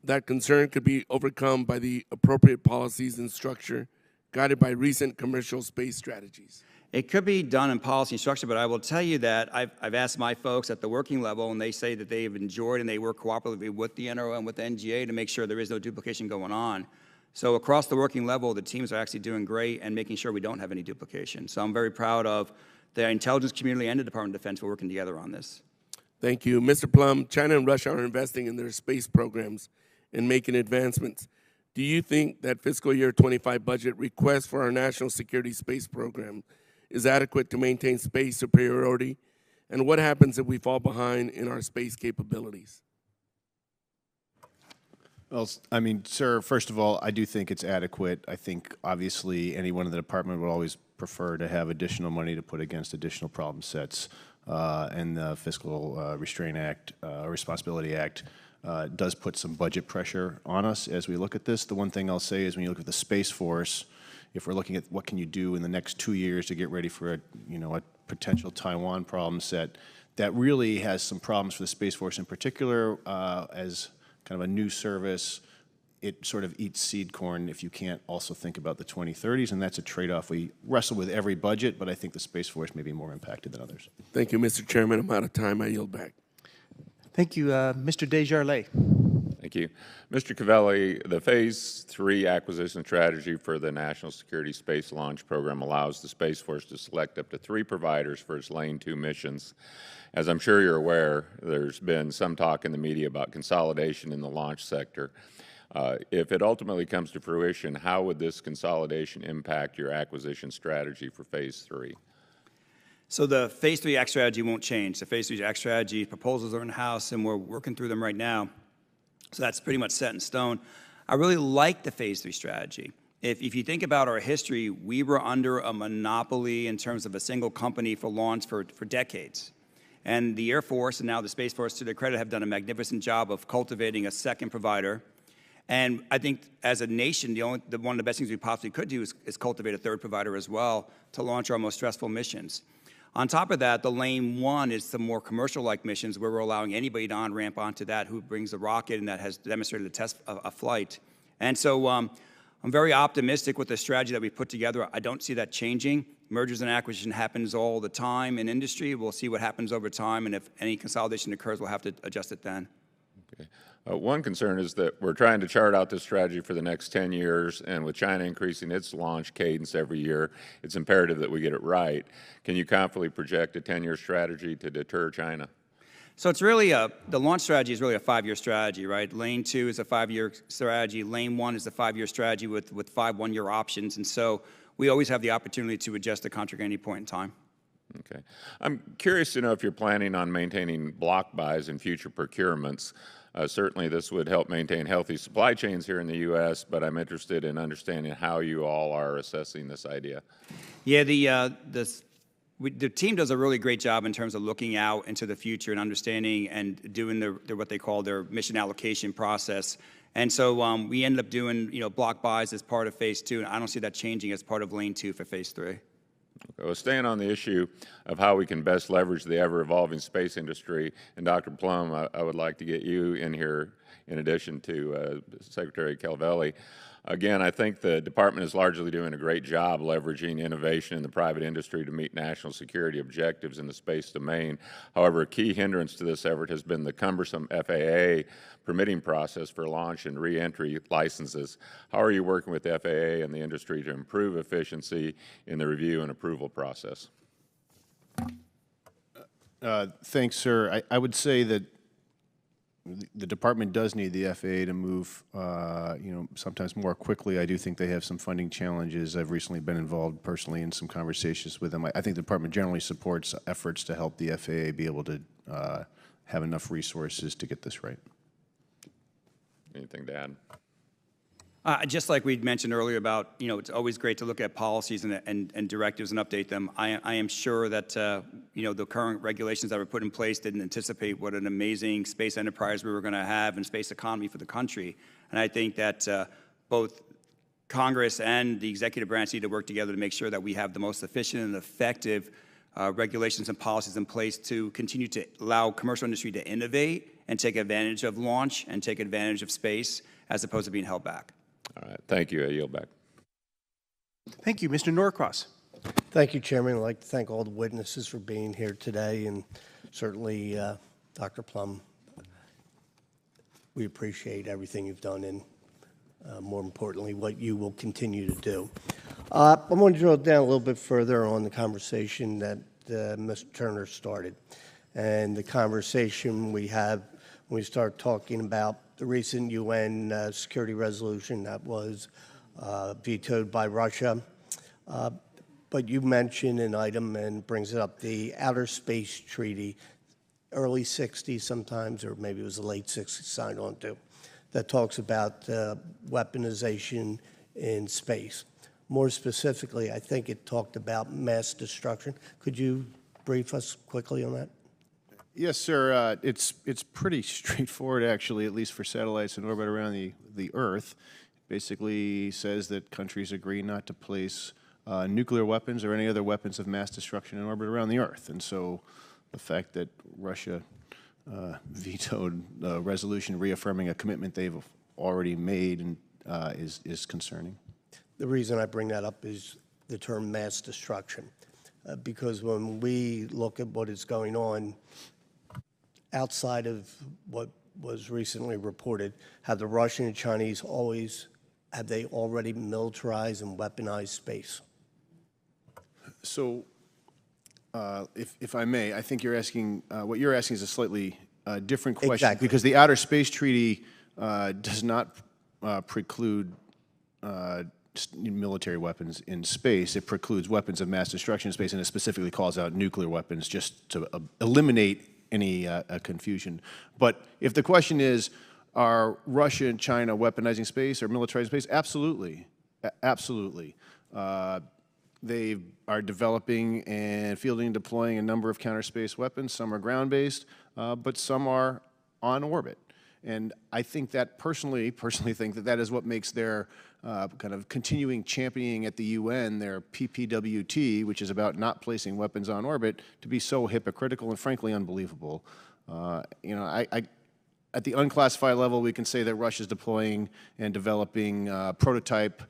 could be overcome by the appropriate policies and structure guided by recent commercial space strategies? It could be done in policy and structure, but I will tell you that I've asked my folks at the working level, and they say that they have enjoyed and they work cooperatively with the NRO and with the NGA to make sure there is no duplication going on. So across the working level, the teams are actually doing great and making sure we don't have any duplication. So I'm very proud of the intelligence community and the Department of Defense for working together on this. Thank you. Mr. Plumb, China and Russia are investing in their space programs and making advancements. Do you think that fiscal year 25 budget request for our national security space program is adequate to maintain space superiority? And what happens if we fall behind in our space capabilities? Well, I mean, sir, first of all, I do think it's adequate. I think, obviously, anyone in the department would always prefer to have additional money to put against additional problem sets. And the Fiscal Restraint Act, Responsibility Act, does put some budget pressure on us as we look at this. The one thing I'll say is when you look at the Space Force, if we're looking at what can you do in the next 2 years to get ready for a potential Taiwan problem set, that really has some problems for the Space Force in particular as kind of a new service. It sort of eats seed corn if you can't also think about the 2030s, and that's a trade-off we wrestle with every budget, but I think the Space Force may be more impacted than others. Thank you, Mr. Chairman. I'm out of time. I yield back. Thank you, Mr. Desjardins. Thank you. Mr. Calvelli, the Phase 3 acquisition strategy for the National Security Space Launch Program allows the Space Force to select up to 3 providers for its Lane 2 missions. As I'm sure you're aware, there's been some talk in the media about consolidation in the launch sector. If it ultimately comes to fruition, how would this consolidation impact your acquisition strategy for Phase 3? So the Phase 3 Act strategy won't change. The Phase 3 Act strategy proposals are in-house, and we're working through them right now. So that's pretty much set in stone. I really like the Phase 3 strategy. If you think about our history, we were under a monopoly in terms of a single company for launch for decades. And the Air Force and now the Space Force, to their credit, have done a magnificent job of cultivating a second provider. And I think as a nation, one of the best things we possibly could do is cultivate a third provider as well to launch our most stressful missions. On top of that, the Lane 1 is some more commercial-like missions where we're allowing anybody to on-ramp onto that who brings a rocket and that has demonstrated a flight. And so I'm very optimistic with the strategy that we put together. I don't see that changing. Mergers and acquisition happens all the time in industry. We'll see what happens over time, and if any consolidation occurs, we'll have to adjust it then. Okay. One concern is that we're trying to chart out this strategy for the next 10 years, and with China increasing its launch cadence every year, it's imperative that we get it right. Can you confidently project a 10-year strategy to deter China? So it's really the launch strategy is really a 5-year strategy, right? Lane 2 is a 5-year strategy. Lane 1 is a 5-year strategy with 5 one-year options, and so we always have the opportunity to adjust the contract at any point in time. Okay. I'm curious to know if you're planning on maintaining block buys in future procurements. Certainly this would help maintain healthy supply chains here in the U.S., but I'm interested in understanding how you all are assessing this idea. Yeah, the team does a really great job in terms of looking out into the future and understanding and doing what they call their mission allocation process. And so we ended up doing block buys as part of Phase 2, and I don't see that changing as part of Lane 2 for Phase 3. Okay, well, staying on the issue of how we can best leverage the ever-evolving space industry, and Dr. Plumb, I would like to get you in here in addition to Secretary Calvelli. Again, I think the department is largely doing a great job leveraging innovation in the private industry to meet national security objectives in the space domain. However, a key hindrance to this effort has been the cumbersome FAA permitting process for launch and re-entry licenses. How are you working with the FAA and the industry to improve efficiency in the review and approval process? Thanks, sir. I would say that the department does need the FAA to move, sometimes more quickly. I do think they have some funding challenges. I've recently been involved personally in some conversations with them. I think the department generally supports efforts to help the FAA be able to have enough resources to get this right. Anything to add? Just like we mentioned earlier about, it's always great to look at policies and directives and update them. I am sure that, the current regulations that were put in place didn't anticipate what an amazing space enterprise we were going to have and space economy for the country. And I think that both Congress and the executive branch need to work together to make sure that we have the most efficient and effective regulations and policies in place to continue to allow commercial industry to innovate and take advantage of launch and take advantage of space as opposed to being held back. All right, thank you. I yield back. Thank you. Mr. Norcross. Thank you, Chairman. I'd like to thank all the witnesses for being here today, and certainly Dr. Plumb. We appreciate everything you've done, and more importantly, what you will continue to do. I want to drill down a little bit further on the conversation that Mr. Turner started, and the conversation we have when we start talking about the recent UN security resolution that was vetoed by Russia. But you mentioned an item and brings it up, the Outer Space Treaty, early 60s sometimes, or maybe it was the late 60s signed on to, that talks about weaponization in space. More specifically, I think it talked about mass destruction. Could you brief us quickly on that? Yes, sir. It's pretty straightforward, actually, at least for satellites in orbit around the Earth. It basically says that countries agree not to place nuclear weapons or any other weapons of mass destruction in orbit around the Earth. And so the fact that Russia vetoed a resolution reaffirming a commitment they've already made and, is concerning. The reason I bring that up is the term mass destruction, because when we look at what is going on outside of what was recently reported, have the Russian and Chinese have they already militarized and weaponized space? So, if I may, I think you're asking, what you're asking is a slightly different question. Exactly. Because the Outer Space Treaty does not preclude military weapons in space. It precludes weapons of mass destruction in space, and it specifically calls out nuclear weapons just to eliminate any confusion. But if the question is, are Russia and China weaponizing space or militarizing space? Absolutely. Absolutely. They are developing and fielding and deploying a number of counter-space weapons. Some are ground-based, but some are on orbit. And I think that personally think that is what makes their kind of continuing championing at the UN, their PPWT, which is about not placing weapons on orbit, to be so hypocritical and frankly unbelievable. You know, at the unclassified level, we can say that Russia is deploying and developing prototype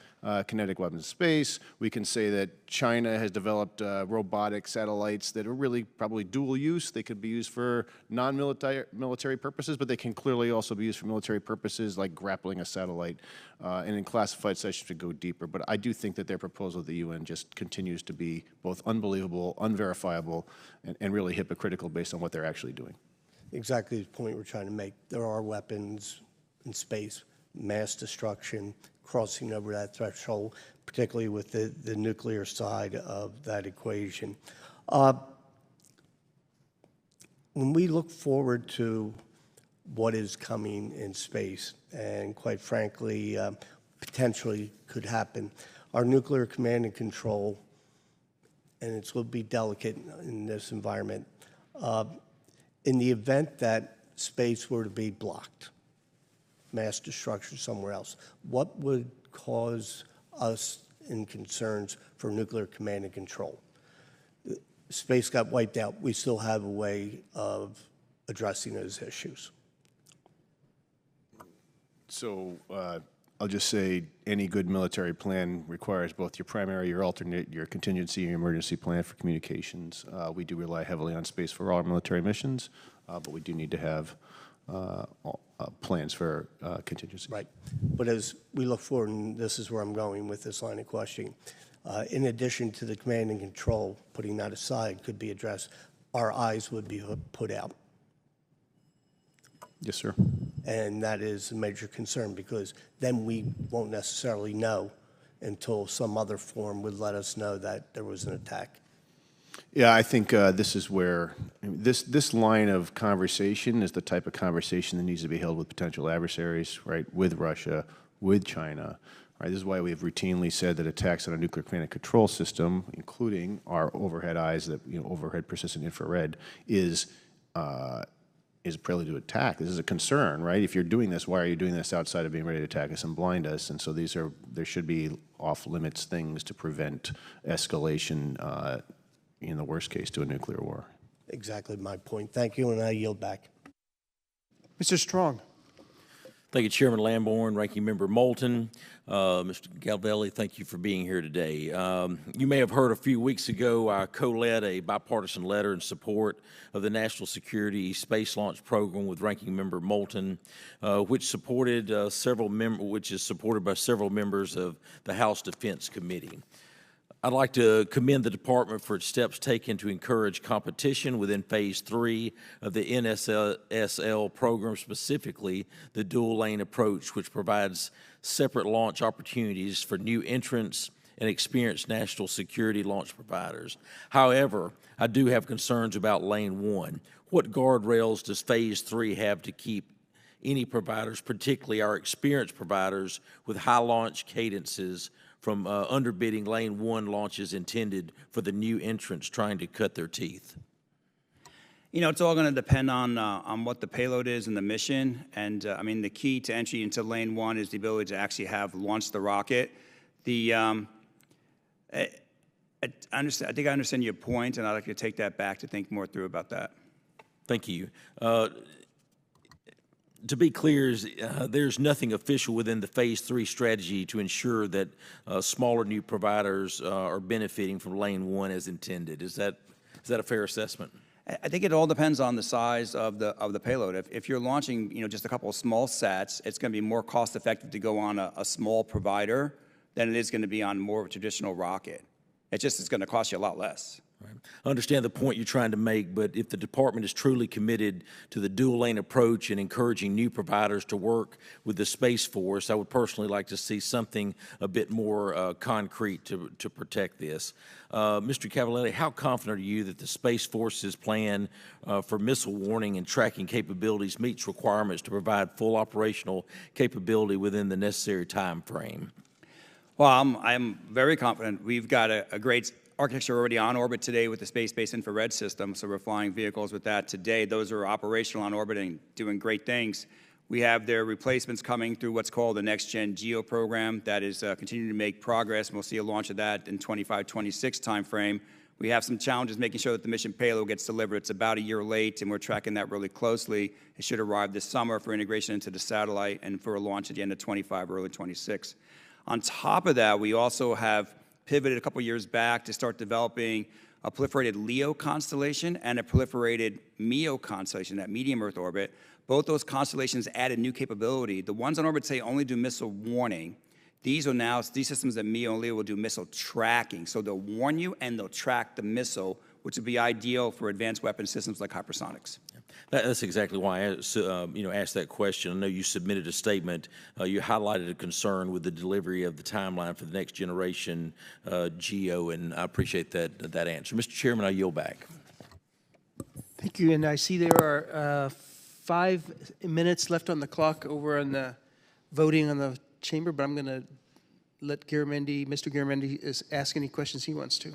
kinetic weapons in space. We can say that China has developed robotic satellites that are really probably dual use. They could be used for non-military purposes, but they can clearly also be used for military purposes like grappling a satellite. And in classified sessions to go deeper. But I do think that their proposal at the UN just continues to be both unbelievable, unverifiable, and really hypocritical based on what they're actually doing. Exactly the point we're trying to make. There are weapons in space, mass destruction, crossing over that threshold, particularly with the nuclear side of that equation. When we look forward to what is coming in space, and quite frankly, potentially could happen, our nuclear command and control, and it's going to be delicate in this environment, in the event that space were to be blocked, mass destruction somewhere else, what would cause us in concerns for nuclear command and control? Space got wiped out. We still have a way of addressing those issues. So I'll just say any good military plan requires both your primary, your alternate, your contingency, and your emergency plan for communications. We do rely heavily on space for all our military missions, but we do need to have plans for contingency. Right. But as we look forward, and this is where I'm going with this line of questioning, in addition to the command and control, putting that aside, could be addressed, our eyes would be put out. Yes, sir. And that is a major concern because then we won't necessarily know until some other form would let us know that there was an attack. Yeah, I think this is where this line of conversation is the type of conversation that needs to be held with potential adversaries, right? With Russia, with China. Right? This is why we have routinely said that attacks on a nuclear command and control system, including our overhead eyes, that overhead persistent infrared, is is a prelude to attack. This is a concern, right? If you're doing this, why are you doing this outside of being ready to attack us and blind us? And so there should be off-limits things to prevent escalation in the worst case to a nuclear war. Exactly my point. Thank you, and I yield back. Mr. Strong. Thank you, Chairman Lamborn, Ranking Member Moulton. Mr. Calvelli, thank you for being here today. You may have heard a few weeks ago I co-led a bipartisan letter in support of the National Security Space Launch Program with Ranking Member Moulton, which is supported by several members of the House Defense Committee. I'd like to commend the Department for its steps taken to encourage competition within Phase 3 of the NSSL program, specifically the dual-lane approach, which provides separate launch opportunities for new entrants and experienced national security launch providers. However, I do have concerns about Lane 1. What guardrails does Phase 3 have to keep any providers, particularly our experienced providers with high launch cadences, from underbidding Lane 1 launches intended for the new entrants trying to cut their teeth? You know, it's all going to depend on what the payload is and the mission. And I mean, the key to entry into Lane 1 is the ability to actually have launched the rocket. I think I understand your point, and I'd like to take that back to think more through about that. Thank you. To be clear, there's nothing official within the Phase 3 strategy to ensure that smaller new providers are benefiting from Lane 1 as intended. Is that a fair assessment? I think it all depends on the size of the payload. If you're launching, just a couple of small sats, it's going to be more cost effective to go on a small provider than it is going to be on more of a traditional rocket. It's going to cost you a lot less. Right. I understand the point you're trying to make, but if the department is truly committed to the dual lane approach and encouraging new providers to work with the Space Force, I would personally like to see something a bit more concrete to protect this. Mr. Calvelli, how confident are you that the Space Force's plan for missile warning and tracking capabilities meets requirements to provide full operational capability within the necessary time frame? Well, I'm very confident. We've got a great architecture already on orbit today with the space-based infrared system, so we're flying vehicles with that today. Those are operational on orbit and doing great things. We have their replacements coming through what's called the Next Gen Geo program that is continuing to make progress, and we'll see a launch of that in 25-26 timeframe. We have some challenges making sure that the mission payload gets delivered. It's about a year late, and we're tracking that really closely. It should arrive this summer for integration into the satellite and for a launch at the end of 25, early 26. On top of that, we also have pivoted a couple years back to start developing a proliferated LEO constellation and a proliferated MEO constellation, that medium Earth orbit. Both those constellations added new capability. The ones on orbit say only do missile warning. These systems at MEO and LEO will do missile tracking. So they'll warn you and they'll track the missile, which would be ideal for advanced weapon systems like hypersonics. That's exactly why I asked that question. I know you submitted a statement. You highlighted a concern with the delivery of the timeline for the next generation GEO, and I appreciate that answer. Mr. Chairman, I yield back. Thank you. And I see there are 5 minutes left on the clock over on the voting on the chamber, but I'm going to let Mr. Garamendi ask any questions he wants to.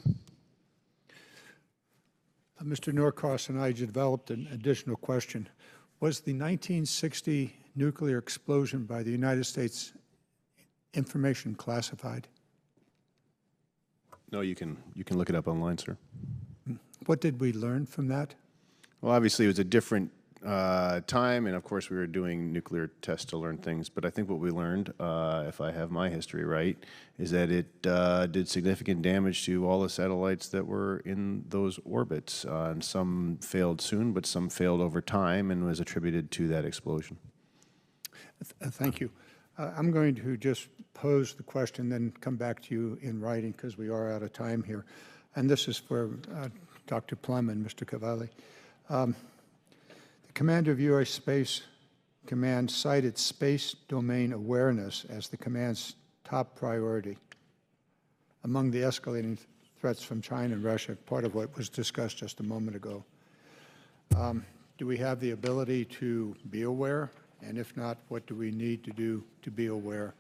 Mr. Norcross and I developed an additional question. Was the 1960 nuclear explosion by the United States information classified? No, you can look it up online, sir. What did we learn from that? Well, obviously it was a different time, and of course we were doing nuclear tests to learn things, but I think what we learned, if I have my history right, is that it did significant damage to all the satellites that were in those orbits, and some failed soon, but some failed over time and was attributed to that explosion. Thank you. I'm going to just pose the question, then come back to you in writing because we are out of time here. And this is for Dr. Plumb and Mr. Calvelli. Commander of U.S. Space Command cited space domain awareness as the command's top priority among the escalating threats from China and Russia, part of what was discussed just a moment ago. Do we have the ability to be aware? And if not, what do we need to do to be aware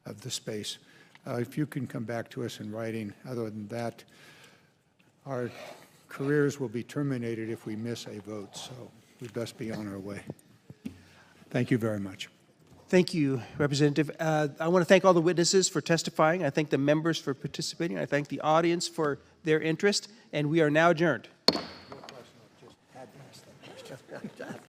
of the space? If you can come back to us in writing. Other than that, our careers will be terminated if we miss a vote. So we'd best be on our way. Thank you very much. Thank you, Representative. I want to thank all the witnesses for testifying. I thank the members for participating. I thank the audience for their interest, and we are now adjourned.